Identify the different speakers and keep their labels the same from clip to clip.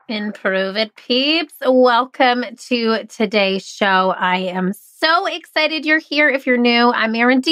Speaker 1: Improve it, peeps. Welcome to today's show. I am so excited you're here. If you're new, I'm Erin.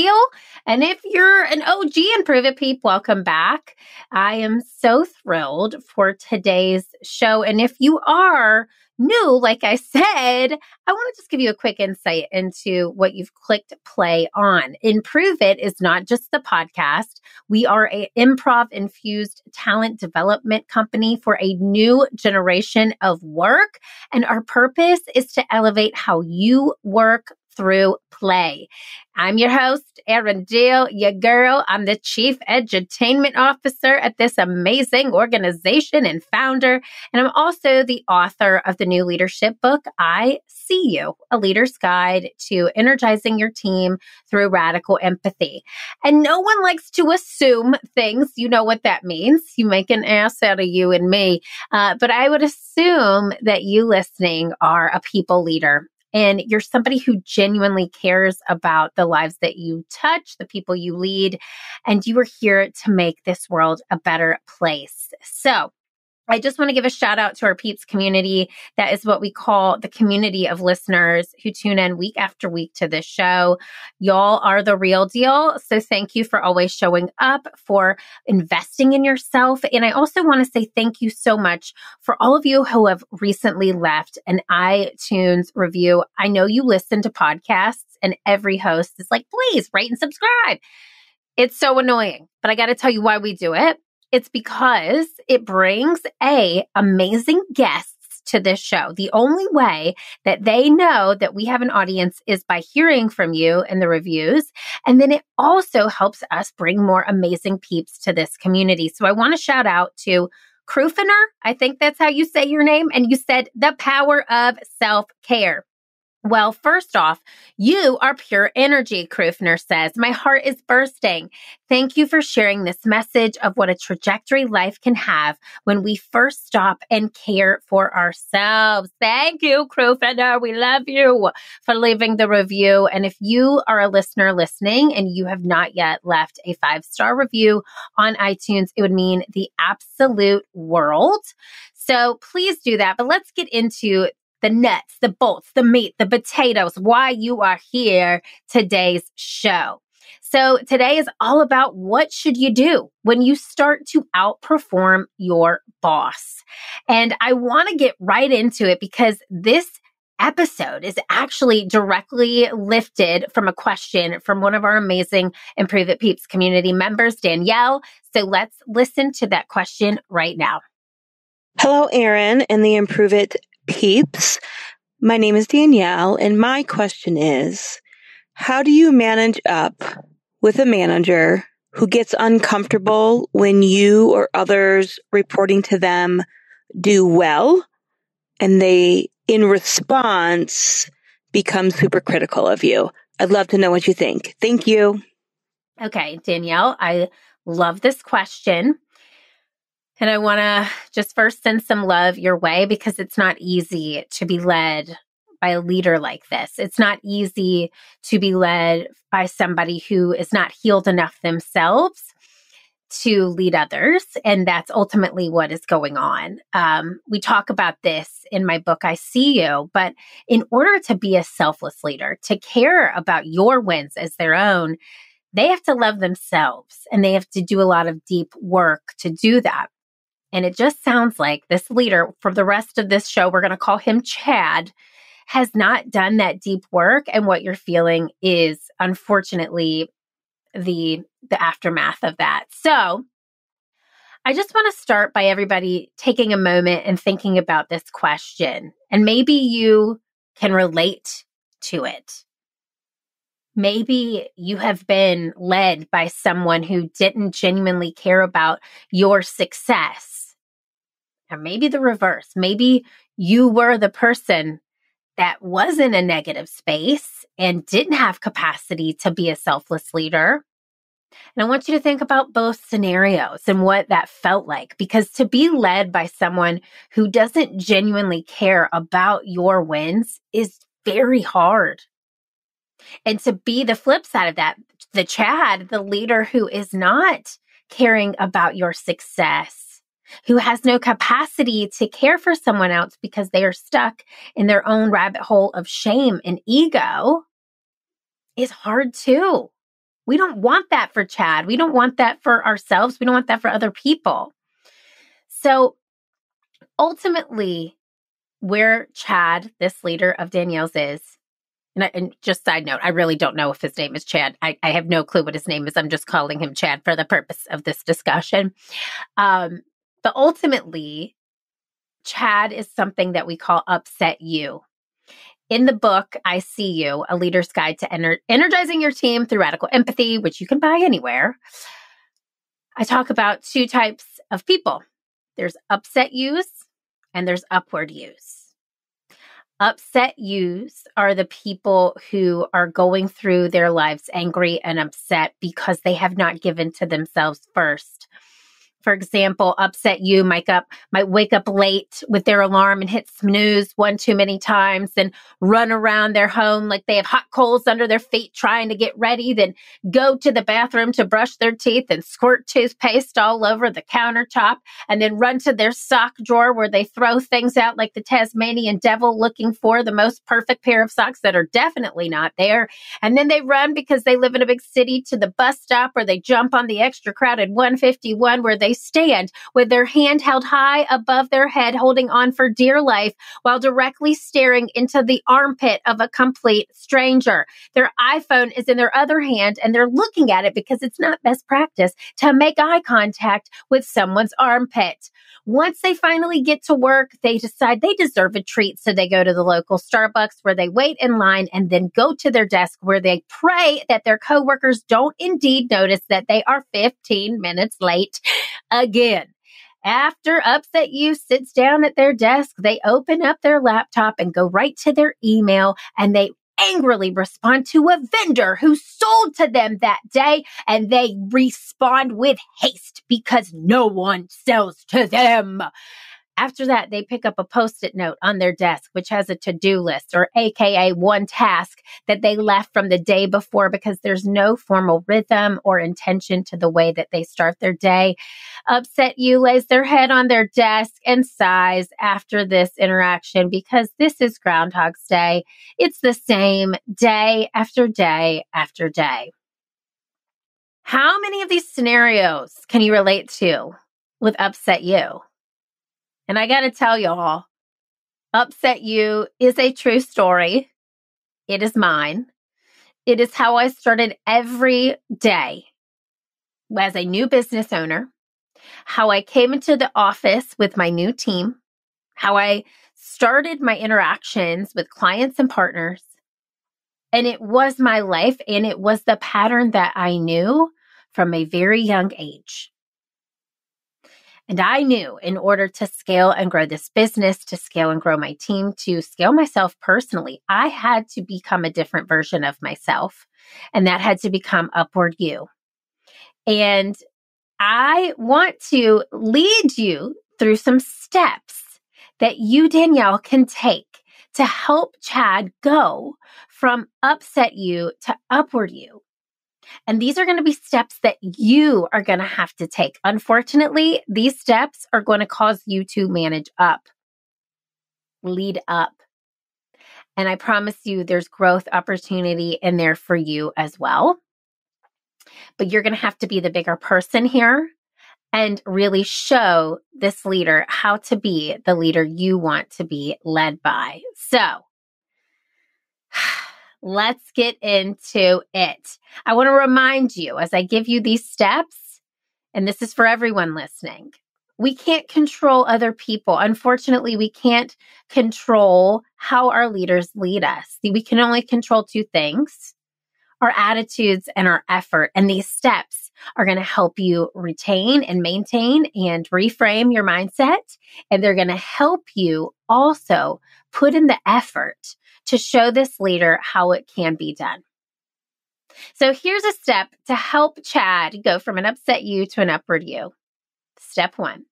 Speaker 1: And if you're an OG Improve it, peep, welcome back. I am so thrilled for today's show. And if you are new, like I said, I want to just give you a quick insight into what you've clicked play on. Improve It is not just the podcast. We are an improv-infused talent development company for a new generation of work. And our purpose is to elevate how you work through play. I'm your host, Erin, your girl. I'm the Chief Edutainment Officer at this amazing organization and founder. And I'm also the author of the new leadership book, I See You, A Leader's Guide to Energizing Your Team Through Radical Empathy. And no one likes to assume things. You know what that means. You make an ass out of you and me. But I would assume that you listening are a people leader. And you're somebody who genuinely cares about the lives that you touch, the people you lead, and you are here to make this world a better place. So I just want to give a shout out to our peeps community. That is what we call the community of listeners who tune in week after week to this show. Y'all are the real deal. So thank you for always showing up, for investing in yourself. And I also want to say thank you so much for all of you who have recently left an iTunes review. I know you listen to podcasts and every host is like, please rate and subscribe. It's so annoying, but I got to tell you why we do it. It's because it brings amazing guests to this show. The only way that they know that we have an audience is by hearing from you in the reviews. And then it also helps us bring more amazing peeps to this community. So I want to shout out to Krufiner. I think that's how you say your name. And you said the power of self-care. Well, first off, you are pure energy, Krufner says. My heart is bursting. Thank you for sharing this message of what a trajectory life can have when we first stop and care for ourselves. Thank you, Krufner. We love you for leaving the review. And if you are a listener listening and you have not yet left a 5-star review on iTunes, it would mean the absolute world. So please do that. But let's get into the nuts, the bolts, the meat, the potatoes, why you are here today's show. So today is all about what should you do when you start to outperform your boss. And I want to get right into it because this episode is actually directly lifted from a question from one of our amazing Improve It Peeps community members, Danielle. So let's listen to that question right now.
Speaker 2: Hello, Erin and the Improve It Peeps. My name is Danielle, and my question is, how do you manage up with a manager who gets uncomfortable when you or others reporting to them do well, and they, in response, become super critical of you? I'd love to know what you think. Thank you.
Speaker 1: Okay, Danielle, I love this question. And I want to just first send some love your way because it's not easy to be led by a leader like this. It's not easy to be led by somebody who is not healed enough themselves to lead others. And that's ultimately what is going on. We talk about this in my book, I See You. But in order to be a selfless leader, to care about your wins as their own, they have to love themselves and they have to do a lot of deep work to do that. And it just sounds like this leader, for the rest of this show, we're going to call him Chad, has not done that deep work. And what you're feeling is, unfortunately, the aftermath of that. So I just want to start by everybody taking a moment and thinking about this question. And maybe you can relate to it. Maybe you have been led by someone who didn't genuinely care about your success. Or maybe the reverse. Maybe you were the person that was in a negative space and didn't have capacity to be a selfless leader. And I want you to think about both scenarios and what that felt like, because to be led by someone who doesn't genuinely care about your wins is very hard. And to be the flip side of that, the Chad, the leader who is not caring about your success, who has no capacity to care for someone else because they are stuck in their own rabbit hole of shame and ego, is hard too. We don't want that for Chad. We don't want that for ourselves. We don't want that for other people. So ultimately, where Chad, this leader of Danielle's, is, and just side note, I really don't know if his name is Chad. I have no clue what his name is. I'm just calling him Chad for the purpose of this discussion. But ultimately, Chad is something that we call upset you. In the book, I See You, A Leader's Guide to Energizing Your Team Through Radical Empathy, which you can buy anywhere, I talk about two types of people. There's upset yous and there's upward yous. Upset yous are the people who are going through their lives angry and upset because they have not given to themselves first. For example, upset you might wake up late with their alarm and hit snooze one too many times and run around their home like they have hot coals under their feet trying to get ready, then go to the bathroom to brush their teeth and squirt toothpaste all over the countertop, and then run to their sock drawer where they throw things out like the Tasmanian devil looking for the most perfect pair of socks that are definitely not there. And then they run because they live in a big city to the bus stop, or they jump on the extra crowded 151 where they stand with their hand held high above their head, holding on for dear life while directly staring into the armpit of a complete stranger. Their iPhone is in their other hand and they're looking at it because it's not best practice to make eye contact with someone's armpit. Once they finally get to work, they decide they deserve a treat. So they go to the local Starbucks where they wait in line and then go to their desk where they pray that their coworkers don't indeed notice that they are 15 minutes late again. After Upset You sits down at their desk, they open up their laptop and go right to their email, and they angrily respond to a vendor who sold to them that day, and they respond with haste because no one sells to them. After that, they pick up a Post-it note on their desk, which has a to-do list, or AKA one task that they left from the day before, because there's no formal rhythm or intention to the way that they start their day. Upset You lays their head on their desk and sighs after this interaction because this is Groundhog's Day. It's the same day after day after day. How many of these scenarios can you relate to with Upset You? And I got to tell y'all, Upset You is a true story. It is mine. It is how I started every day as a new business owner, how I came into the office with my new team, how I started my interactions with clients and partners. And it was my life, and it was the pattern that I knew from a very young age. And I knew in order to scale and grow this business, to scale and grow my team, to scale myself personally, I had to become a different version of myself. And that had to become Upward You. And I want to lead you through some steps that you, Danielle, can take to help Chad go from Upset You to Upward You. And these are going to be steps that you are going to have to take. Unfortunately, these steps are going to cause you to manage up, lead up. And I promise you there's growth opportunity in there for you as well. But you're going to have to be the bigger person here and really show this leader how to be the leader you want to be led by. So let's get into it. I want to remind you as I give you these steps, and this is for everyone listening, we can't control other people. Unfortunately, we can't control how our leaders lead us. We can only control two things: our attitudes and our effort. And these steps are going to help you retain and maintain and reframe your mindset. And they're going to help you also put in the effort to show this leader how it can be done. So here's a step to help Chad go from an upset you to an upward you. Step 1.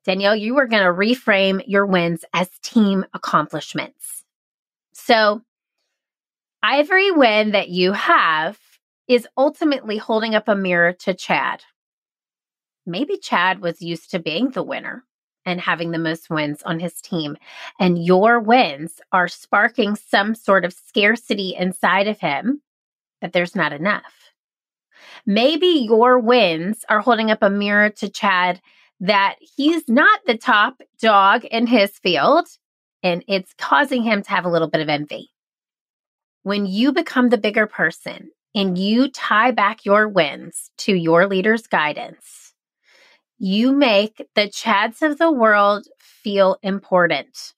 Speaker 1: Danielle, you are going to reframe your wins as team accomplishments. So every win that you have is ultimately holding up a mirror to Chad. Maybe Chad was used to being the winner and having the most wins on his team, and your wins are sparking some sort of scarcity inside of him that there's not enough. Maybe your wins are holding up a mirror to Chad that he's not the top dog in his field, and it's causing him to have a little bit of envy. When you become the bigger person and you tie back your wins to your leader's guidance, you make the Chads of the world feel important.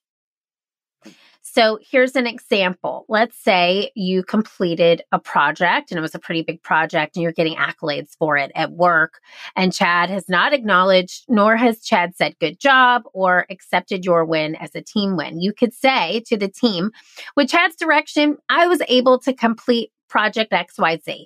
Speaker 1: So here's an example. Let's say you completed a project and it was a pretty big project and you're getting accolades for it at work, and Chad has not acknowledged, nor has Chad said good job or accepted your win as a team win. You could say to the team, with Chad's direction, I was able to complete project XYZ.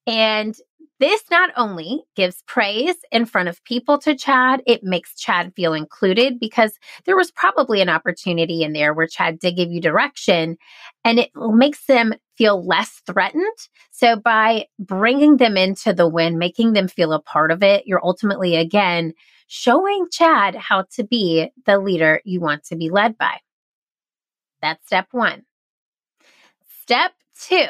Speaker 1: And this not only gives praise in front of people to Chad, it makes Chad feel included because there was probably an opportunity in there where Chad did give you direction, and it makes them feel less threatened. So by bringing them into the win, making them feel a part of it, you're ultimately, again, showing Chad how to be the leader you want to be led by. That's step 1. Step 2.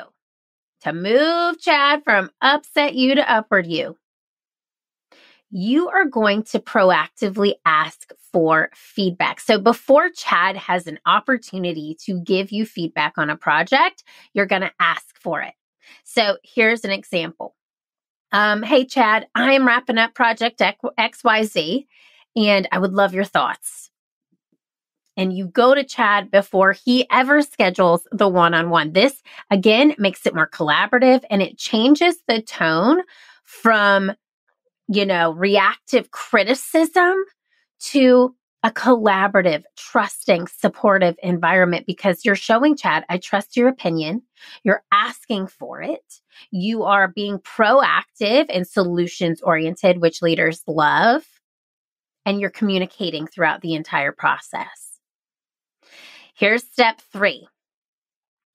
Speaker 1: To move Chad from upset you to upward you, you are going to proactively ask for feedback. So before Chad has an opportunity to give you feedback on a project, you're going to ask for it. So here's an example. Hey, Chad, I am wrapping up project XYZ, and I would love your thoughts. And you go to Chad before he ever schedules the one-on-one. This, again, makes it more collaborative, and it changes the tone from, reactive criticism to a collaborative, trusting, supportive environment, because you're showing Chad, I trust your opinion. You're asking for it. You are being proactive and solutions-oriented, which leaders love, and you're communicating throughout the entire process. Here's step 3.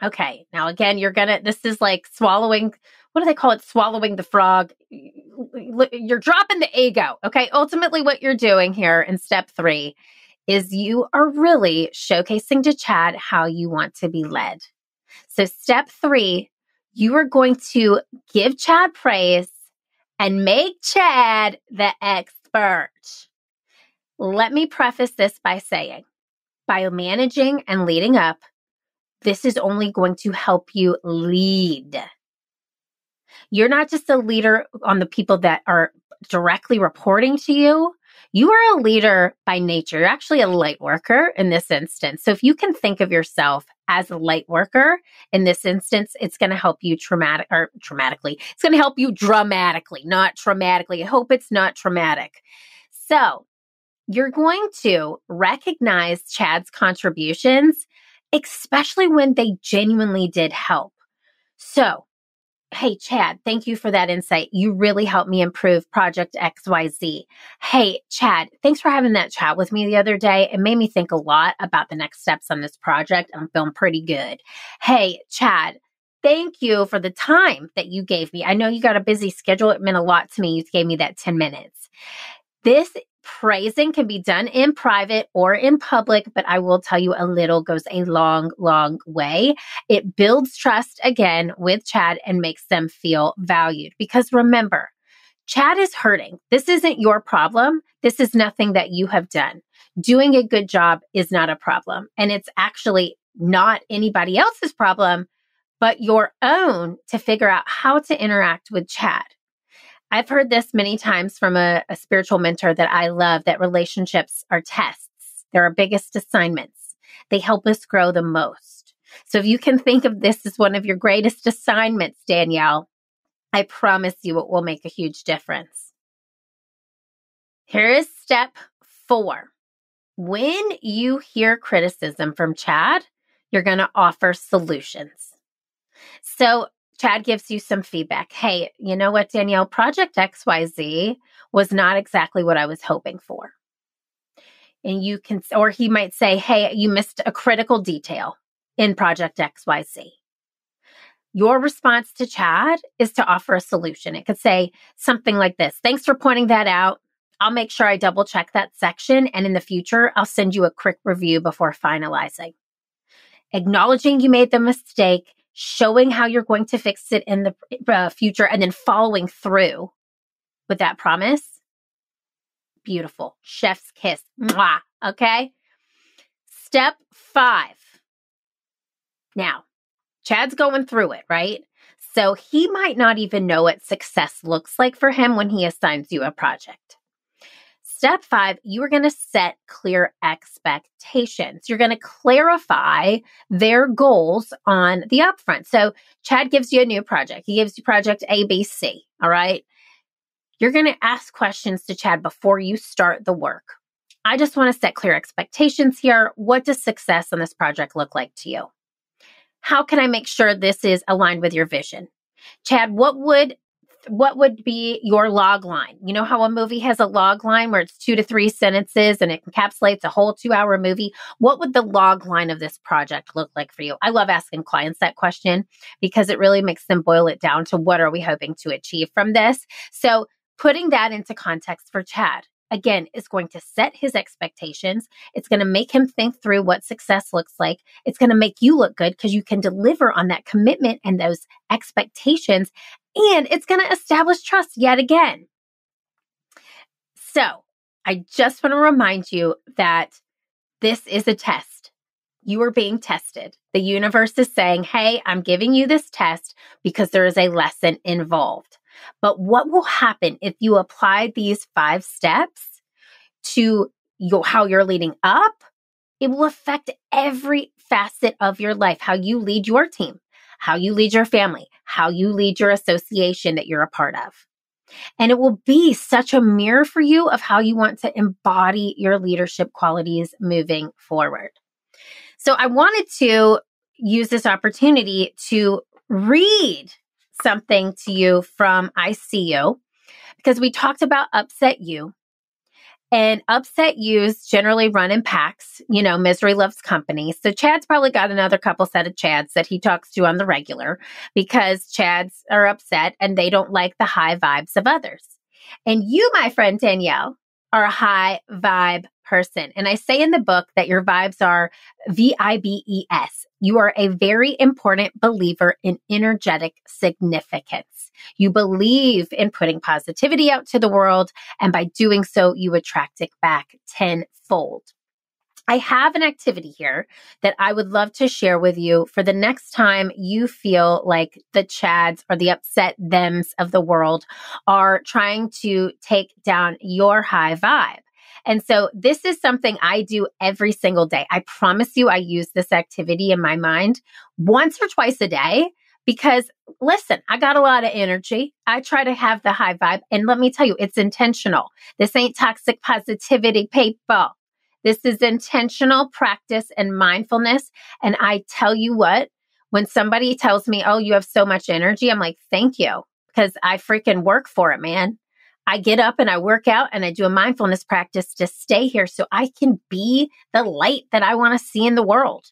Speaker 1: Okay, now again, this is like swallowing, what do they call it? Swallowing the frog. You're dropping the ego, okay? Ultimately, what you're doing here in step 3 is you are really showcasing to Chad how you want to be led. So step 3, you are going to give Chad praise and make Chad the expert. Let me preface this by saying, by managing and leading up, this is only going to help you lead. You're not just a leader on the people that are directly reporting to you. You are a leader by nature. You're actually a light worker in this instance. So if you can think of yourself as a light worker in this instance, it's going to help you dramatically. It's going to help you dramatically, not traumatically. I hope it's not traumatic. So you're going to recognize Chad's contributions, especially when they genuinely did help. So, hey, Chad, thank you for that insight. You really helped me improve Project XYZ. Hey, Chad, thanks for having that chat with me the other day. It made me think a lot about the next steps on this project. I'm feeling pretty good. Hey, Chad, thank you for the time that you gave me. I know you got a busy schedule. It meant a lot to me. You gave me that 10 minutes. This praising can be done in private or in public, but I will tell you, a little goes a long, long way. It builds trust again with Chad and makes them feel valued. Because remember, Chad is hurting. This isn't your problem. This is nothing that you have done. Doing a good job is not a problem. And it's actually not anybody else's problem, but your own, to figure out how to interact with Chad. I've heard this many times from a spiritual mentor that I love, that relationships are tests. They're our biggest assignments. They help us grow the most. So if you can think of this as one of your greatest assignments, Danielle, I promise you it will make a huge difference. Here is step 4. When you hear criticism from Chad, you're going to offer solutions. So Chad gives you some feedback. Hey, you know what, Danielle? Project XYZ was not exactly what I was hoping for. And you can, or he might say, hey, you missed a critical detail in Project XYZ. Your response to Chad is to offer a solution. It could say something like this. Thanks for pointing that out. I'll make sure I double check that section. And in the future, I'll send you a quick review before finalizing. Acknowledging you made the mistake, showing how you're going to fix it in the future, and then following through with that promise. Beautiful. Chef's kiss. Mwah. Okay. Step 5. Now, Chad's going through it, right? So he might not even know what success looks like for him when he assigns you a project. Step 5, you are going to set clear expectations. You're going to clarify their goals on the upfront. So Chad gives you a new project. He gives you project ABC, all right? You're going to ask questions to Chad before you start the work. I just want to set clear expectations here. What does success on this project look like to you? How can I make sure this is aligned with your vision? Chad, what would be your log line? You know how a movie has a log line where it's 2 to 3 sentences and it encapsulates a whole 2-hour movie? What would the log line of this project look like for you? I love asking clients that question because it really makes them boil it down to what are we hoping to achieve from this? So putting that into context for Chad, again, is going to set his expectations. It's going to make him think through what success looks like. It's going to make you look good because you can deliver on that commitment and those expectations. And it's going to establish trust yet again. So I just want to remind you that this is a test. You are being tested. The universe is saying, hey, I'm giving you this test because there is a lesson involved. But what will happen if you apply these 5 steps to how you're leading up? It will affect every facet of your life, how you lead your team, how you lead your family, how you lead your association that you're a part of. And it will be such a mirror for you of how you want to embody your leadership qualities moving forward. So I wanted to use this opportunity to read something to you from I See You, because we talked about upset you. And upset yous generally run in packs. You know, misery loves company. So Chad's probably got another couple set of Chads that he talks to on the regular because Chads are upset and they don't like the high vibes of others. And you, my friend Danielle, are a high vibe person. And I say in the book that your vibes are VIBES. You are a very important believer in energetic significance. You believe in putting positivity out to the world, and by doing so, you attract it back tenfold. I have an activity here that I would love to share with you for the next time you feel like the Chads or the upset thems of the world are trying to take down your high vibe. And so this is something I do every single day. I promise you I use this activity in my mind once or twice a day because, listen, I got a lot of energy. I try to have the high vibe. And let me tell you, it's intentional. This ain't toxic positivity, people. This is intentional practice and mindfulness. And I tell you what, when somebody tells me, oh, you have so much energy, I'm like, thank you, because I freaking work for it, man. I get up and I work out and I do a mindfulness practice to stay here so I can be the light that I want to see in the world.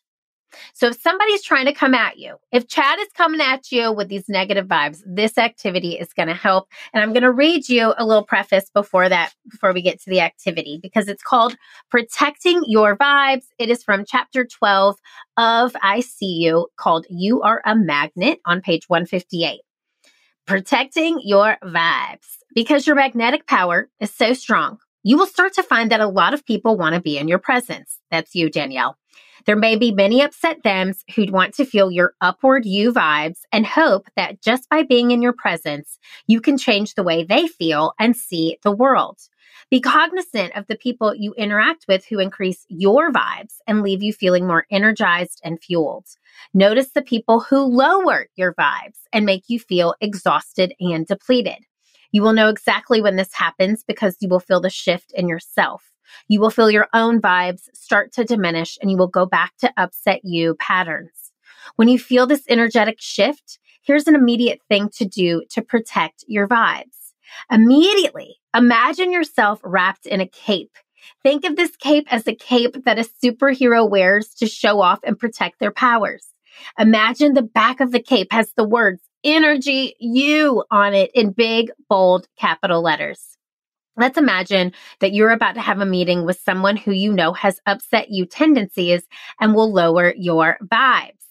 Speaker 1: So if somebody's trying to come at you, if Chad is coming at you with these negative vibes, this activity is going to help. And I'm going to read you a little preface before we get to the activity, because it's called Protecting Your Vibes. It is from chapter 12 of I See You, called You Are a Magnet, on page 158. Protecting your vibes. Because your magnetic power is so strong, you will start to find that a lot of people want to be in your presence. That's you, Danielle. There may be many upset thems who'd want to feel your upward you vibes and hope that just by being in your presence, you can change the way they feel and see the world. Be cognizant of the people you interact with who increase your vibes and leave you feeling more energized and fueled. Notice the people who lower your vibes and make you feel exhausted and depleted. You will know exactly when this happens because you will feel the shift in yourself. You will feel your own vibes start to diminish and you will go back to upset you patterns. When you feel this energetic shift, Here's an immediate thing to do to protect your vibes. Immediately, imagine yourself wrapped in a cape. Think of this cape as a cape that a superhero wears to show off and protect their powers. Imagine the back of the cape has the words Energy You on it in big, bold capital letters. Let's imagine that you're about to have a meeting with someone who you know has upset you tendencies and will lower your vibes,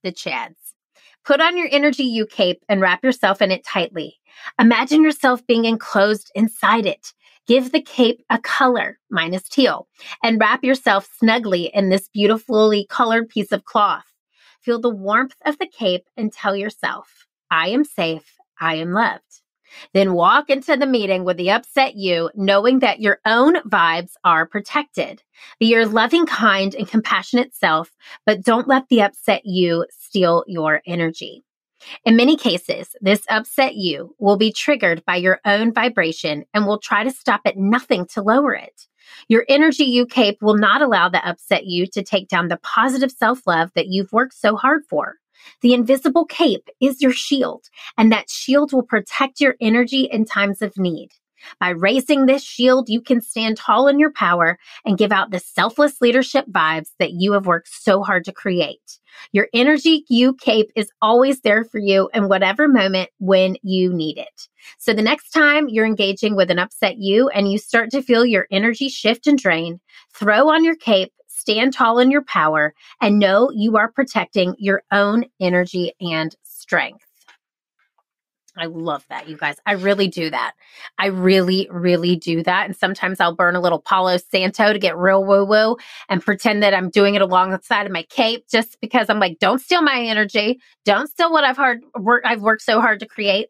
Speaker 1: the Chads. Put on your Energy You cape and wrap yourself in it tightly. Imagine yourself being enclosed inside it. Give the cape a color, mine is teal, and wrap yourself snugly in this beautifully colored piece of cloth. Feel the warmth of the cape and tell yourself, I am safe, I am loved. Then walk into the meeting with the upset you, knowing that your own vibes are protected. Be your loving, kind, and compassionate self, but don't let the upset you steal your energy. In many cases, this upset you will be triggered by your own vibration and will try to stop at nothing to lower it. Your Energy You cape will not allow the upset you to take down the positive self-love that you've worked so hard for. The invisible cape is your shield, and that shield will protect your energy in times of need. By raising this shield, you can stand tall in your power and give out the selfless leadership vibes that you have worked so hard to create. Your Energy You cape is always there for you in whatever moment when you need it. So the next time you're engaging with an upset you and you start to feel your energy shift and drain, throw on your cape, stand tall in your power, and know you are protecting your own energy and strength. I love that, you guys. I really do that. I really, really do that. And sometimes I'll burn a little Palo Santo to get real woo-woo and pretend that I'm doing it alongside of my cape just because I'm like, don't steal my energy. Don't steal what I've worked so hard to create.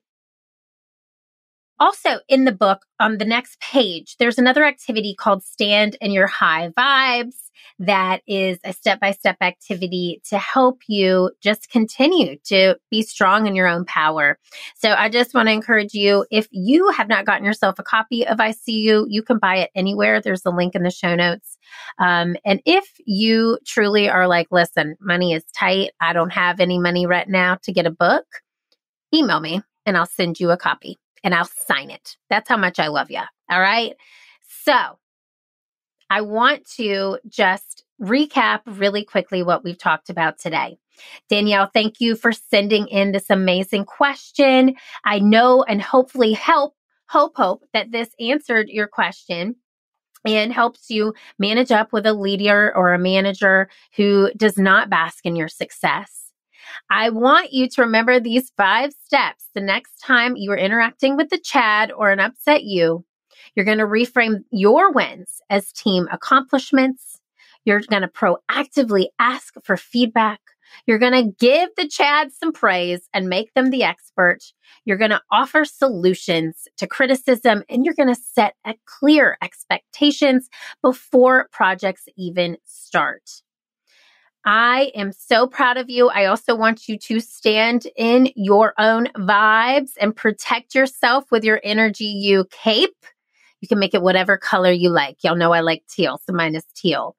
Speaker 1: Also, in the book, on the next page, there's another activity called Stand in Your High Vibes. That is a step-by-step activity to help you just continue to be strong in your own power. So I just want to encourage you, if you have not gotten yourself a copy of I See You, you can buy it anywhere. There's a link in the show notes. And if you truly are like, listen, money is tight, I don't have any money right now to get a book, email me and I'll send you a copy. And I'll sign it. That's how much I love you. All right. So I want to just recap really quickly what we've talked about today. Danielle, thank you for sending in this amazing question. I know and hopefully hope that this answered your question and helps you manage up with a leader or a manager who does not bask in your success. I want you to remember these 5 steps the next time you are interacting with the Chad or an upset you. You're going to reframe your wins as team accomplishments. You're going to proactively ask for feedback. You're going to give the Chad some praise and make them the expert. You're going to offer solutions to criticism, and you're going to set a clear expectations before projects even start. I am so proud of you. I also want you to stand in your own vibes and protect yourself with your Energy You cape. You can make it whatever color you like. Y'all know I like teal, so mine is teal.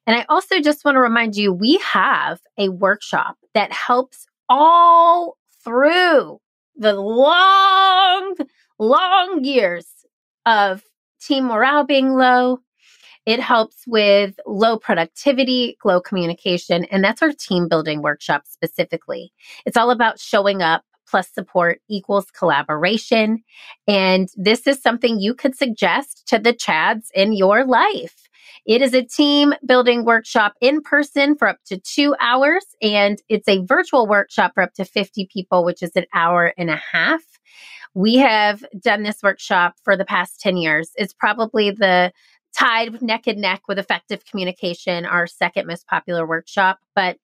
Speaker 1: And I also just want to remind you, we have a workshop that helps all through the long years of team morale being low. It helps with low productivity, low communication, and that's our team building workshop specifically. It's all about showing up plus support equals collaboration. And this is something you could suggest to the Chads in your life. It is a team building workshop in person for up to 2 hours, and it's a virtual workshop for up to 50 people, which is an hour and a half. We have done this workshop for the past 10 years. It's probably tied neck and neck with effective communication, our second most popular workshop. But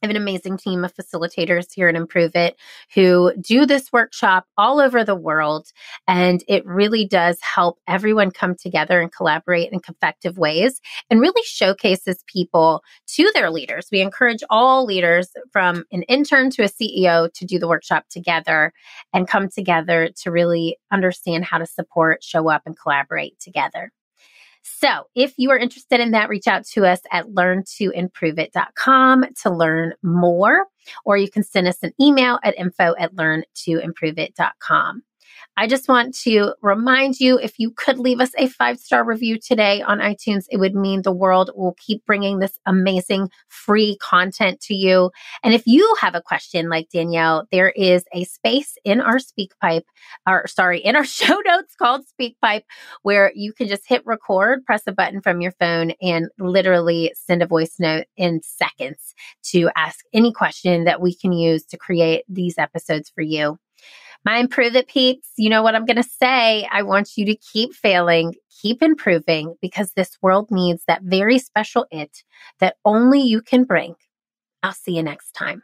Speaker 1: I have an amazing team of facilitators here at Improve It who do this workshop all over the world. And it really does help everyone come together and collaborate in effective ways and really showcases people to their leaders. We encourage all leaders from an intern to a CEO to do the workshop together and come together to really understand how to support, show up, and collaborate together. So if you are interested in that, reach out to us at learntoimproveit.com to learn more, or you can send us an email at info@learntoimproveit.com. I just want to remind you, if you could leave us a 5-star review today on iTunes, it would mean the world. Will keep bringing this amazing free content to you. And if you have a question like Danielle, there is a space in our in our show notes called SpeakPipe, where you can just hit record, press a button from your phone, and literally send a voice note in seconds to ask any question that we can use to create these episodes for you. My Improve It peeps, you know what I'm going to say. I want you to keep failing, keep improving, because this world needs that very special it that only you can bring. I'll see you next time.